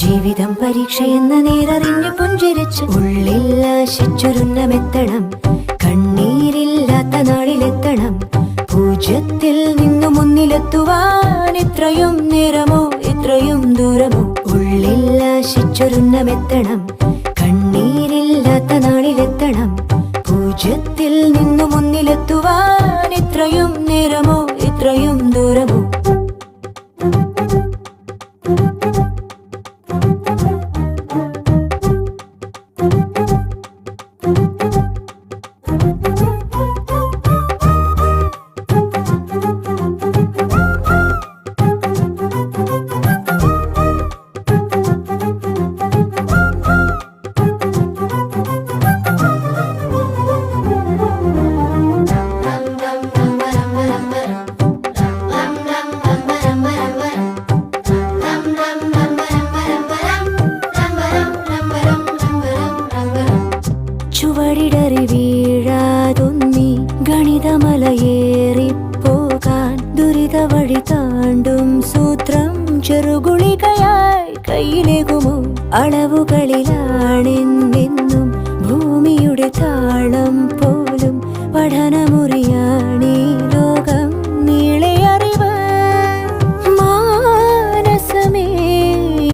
ജീവിതം പരീക്ഷയെന്ന നേരറിഞ്ഞു പുഞ്ചിരിച്ച് ഉള്ളിൽ ആശിച്ചൊരുന്നമെത്തണം. കണ്ണീരില്ലാത്ത നാളിലെത്തണം. പൂജ്യത്തിൽ നിന്നു മുന്നിലെത്തുവാൻ ഇത്രയും നേരമോ ഇത്രയും ദൂരമോ? ഉള്ളിൽ ആശിച്ചൊരുന്നമെത്തണം. കണ്ണീരില്ലാത്ത നാളിലെത്തണം. പൂജ്യത്തിൽ നിന്നു മുന്നിലെത്തുവാൻ ഇത്രയും നേരമോ ഇത്രയും ദൂരമോ? ചുവടിടറി വീഴാതൊന്നി ഗണിതമലയേറിപ്പോകാൻ ദുരിത വഴി താണ്ടും സൂത്രം ചെറുകുളികയായി കയ്യിലേകുമോ? അളവുകളിലാണെന്നെന്നും ഭൂമിയുടെ താളം പോലും പഠനമുറി